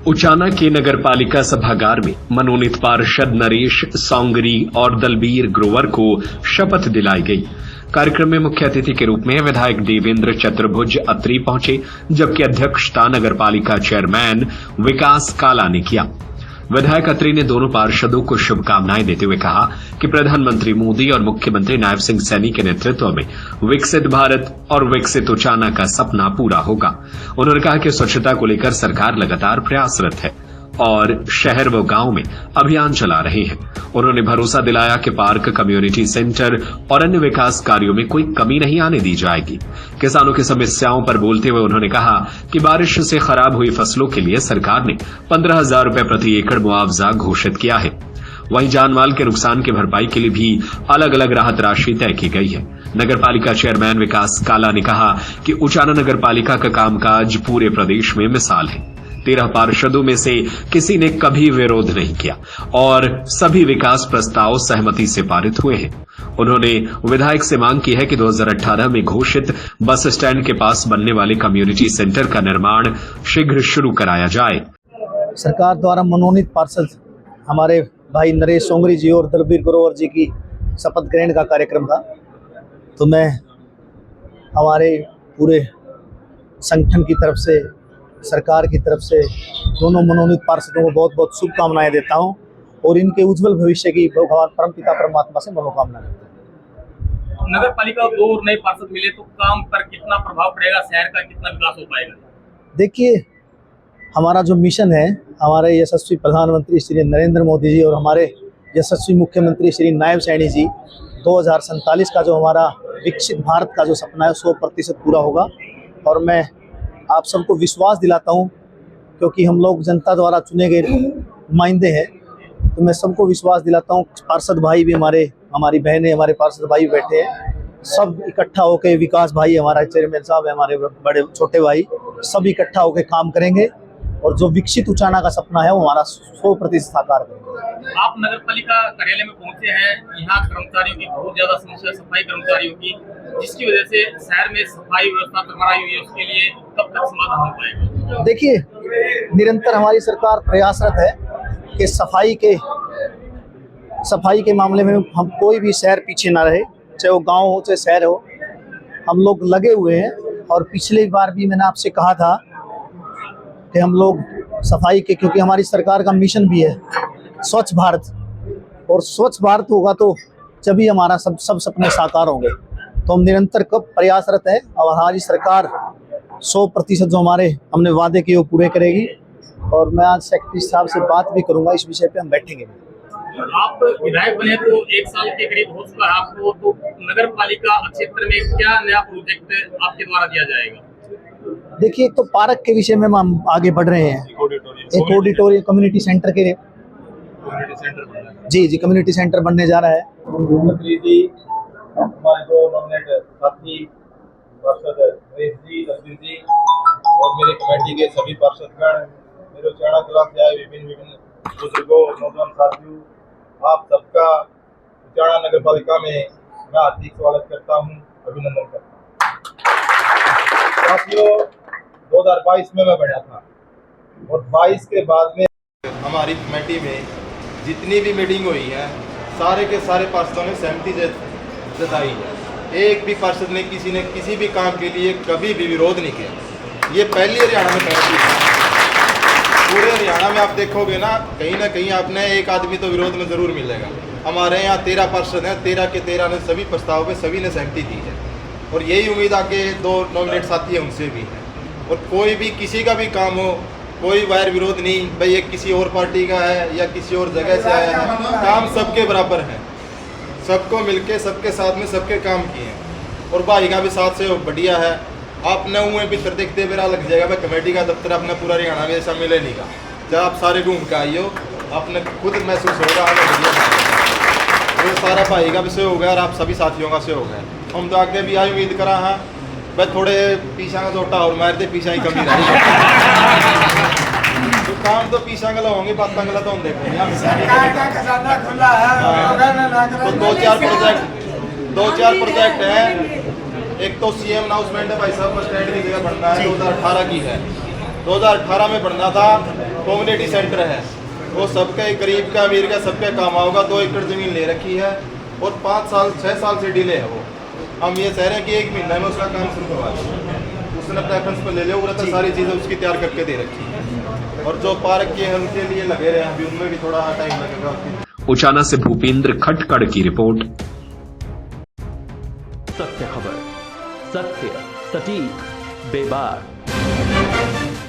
उचाना के नगरपालिका सभागार में मनोनीत पार्षद नरेश सौंगरी और दलबीर ग्रोवर को शपथ दिलाई गई। कार्यक्रम में मुख्य अतिथि के रूप में विधायक देवेंद्र चतुर्भुज अत्री पहुंचे, जबकि अध्यक्षता नगरपालिका चेयरमैन विकास काला ने किया। विधायक अत्री ने दोनों पार्षदों को शुभकामनाएं देते हुए कहा कि प्रधानमंत्री मोदी और मुख्यमंत्री नायब सिंह सैनी के नेतृत्व में विकसित भारत और विकसित उचाना का सपना पूरा होगा। उन्होंने कहा कि स्वच्छता को लेकर सरकार लगातार प्रयासरत है और शहर व गांव में अभियान चला रहे हैं। उन्होंने भरोसा दिलाया कि पार्क, कम्युनिटी सेंटर और अन्य विकास कार्यों में कोई कमी नहीं आने दी जाएगी। किसानों की समस्याओं पर बोलते हुए उन्होंने कहा कि बारिश से खराब हुई फसलों के लिए सरकार ने 15,000 रुपए प्रति एकड़ मुआवजा घोषित किया है। वहीं जानमाल के नुकसान की भरपाई के लिए भी अलग अलग राहत राशि तय की गई है। नगरपालिका चेयरमैन विकास काला ने कहा कि उचाना नगरपालिका का कामकाज पूरे प्रदेश में मिसाल है। 13 पार्षदों में से किसी ने कभी विरोध नहीं किया और सभी विकास प्रस्ताव सहमति से पारित हुए हैं। उन्होंने विधायक से मांग की है कि 2018 में घोषित बस स्टैंड के पास बनने वाले कम्युनिटी सेंटर का निर्माण शीघ्र शुरू कराया जाए। सरकार द्वारा मनोनीत पार्षद हमारे भाई नरेश सौंगरी जी और दलबीर ग्रोवर जी की शपथ ग्रहण का कार्यक्रम था, तो मैं हमारे पूरे संगठन की तरफ से, सरकार की तरफ से दोनों मनोनीत पार्षदों को बहुत बहुत शुभकामनाएं देता हूं और इनके उज्जवल भविष्य की भगवान परमपिता परमात्मा से मनोकामना करता हूं। नगर पालिका को 2 नए पार्षद मिले तो काम पर कितना प्रभाव पड़ेगा, शहर का कितना विकास हो पाएगा? देखिए, हमारा जो मिशन है, हमारे यशस्वी प्रधानमंत्री श्री नरेंद्र मोदी जी और हमारे यशस्वी मुख्यमंत्री श्री नायब सैनी जी 2047 का जो हमारा विकसित भारत का जो सपना है 100% पूरा होगा। और मैं आप सबको विश्वास दिलाता हूं, क्योंकि हम लोग जनता द्वारा चुने गए नुमाइंदे हैं, तो मैं सबको विश्वास दिलाता हूं। पार्षद भाई भी हमारी बहनें, हमारे पार्षद भाई बैठे हैं, सब इकट्ठा होकर, विकास भाई हमारा चेयरमैन साहब है, हमारे बड़े छोटे भाई, सब इकट्ठा होकर काम करेंगे और जो विकसित उचाना का सपना है वो हमारा 100% साकार करेंगे। आप नगर पालिका कार्यालय में पहुंचे हैं, यहाँ कर्मचारियों की बहुत ज्यादा समस्या, सफाई कर्मचारियों की, जिसकी वजह से शहर में सफाई व्यवस्था गड़बड़ाई हुई है, उसके लिए कब तक समाधान हो पाएगा? देखिए, निरंतर हमारी सरकार प्रयासरत है कि सफाई के मामले में हम कोई भी शहर पीछे ना रहे, चाहे वो गांव हो चाहे शहर हो, हम लोग लगे हुए हैं। और पिछली बार भी मैंने आपसे कहा था कि हम लोग सफाई के, क्योंकि हमारी सरकार का मिशन भी है स्वच्छ भारत, और स्वच्छ भारत होगा तो जब हमारा सब सपने साकार होंगे। तो हम निरंतर कब प्रयासरत है और हमारी सरकार 100% जो हमने वादे किए वो पूरे करेगी। और मैं आज सेक्रेटरी साहब से बात भी करूंगा, इस विषय पे हम बैठेंगे। आप विधायक बने तो 1 साल के करीब हो चुका है आपको, तो नगर पालिका क्षेत्र में क्या नया प्रोजेक्ट आपके द्वारा दिया जाएगा? देखिए, एक तो पार्क के विषय में हम आगे बढ़ रहे हैं, एक ऑडिटोरियम कम्युनिटी सेंटर के जी कम्युनिटी सेंटर बनने जा रहा है। हमारे 2 नॉमिनेट साथी पार्षद नरेश जी, दलबीर जी और मेरे कमेटी के सभी पार्षदगण, मेरे उचाना क्लास से आए विभिन्न बुजुर्गों, नौजवान साथियों, आप सबका उचाना नगर पालिका में मैं हार्दिक स्वागत करता हूं, अभिनंदन करता हूं। साथियों, 2022 में मैं बना था और 22 के बाद में हमारी कमेटी में जितनी भी मीटिंग हुई है, सारे के सारे पार्षदों ने सहमति जताई है। एक भी पार्षद ने किसी भी काम के लिए कभी भी विरोध नहीं किया। ये पहली हरियाणा में पहली है। पूरे हरियाणा में आप देखोगे ना कहीं आपने एक आदमी तो विरोध में जरूर मिलेगा। हमारे यहाँ 13 पार्षद हैं, 13 के 13 ने सभी प्रस्ताव पे सभी ने सहमति दी है और यही उम्मीद आके 2 नॉमिनेट साथी हैं उनसे भी है। और कोई भी किसी का भी काम हो, कोई वैर विरोध नहीं, भाई ये किसी और पार्टी का है या किसी और जगह से आया है, काम सबके बराबर है, सबको मिलके सबके साथ में सबके काम किए हैं। और भाई का भी साथ से बढ़िया है। आपने उन्हें भी फिर देखते मेरा लग जाएगा, भाई कमेटी का दफ्तर अपने पूरा हरियाणा में ऐसा मिले नहीं का। जब आप सारे घूम के आई हो, आपने खुद महसूस होगा हमें बढ़िया, तो सारा भाई का भी से हो गया और आप सभी साथियों का से हो गया। हम तो आगे भी आई उम्मीद करा है, भाई थोड़े पीछा का जोटा और मारते पीछा ही कमी रही तो काम तो पीछा गला होंगे, बात गला तो हम देखेंगे। तो 2-4 प्रोजेक्ट है। एक तो सीएम अनाउंसमेंट है, भाई साहब बस स्टैंड की जगह बनना है, 2018 की है, 2018 में बनना था। कम्युनिटी सेंटर है, वो सबका गरीब का अमीर का सबका काम होगा। 2 एकड़ ज़मीन ले रखी है और 6 साल से डिले है वो। हम ये कह रहे हैं कि 1 महीना में उसका काम शुरू करवा दें। उसने प्रेफरेंस पर ले लिया, वो रहता सारी चीज़ें उसकी तैयार करके दे रखी है। और जो पार्क के हैं उनके लिए लगे रहे हैं, अभी उनमें भी थोड़ा टाइम लगेगा। उचाना से भूपेंद्र खटकड़ की रिपोर्ट। सत्य खबर, सत्य, सटीक, बेबाक।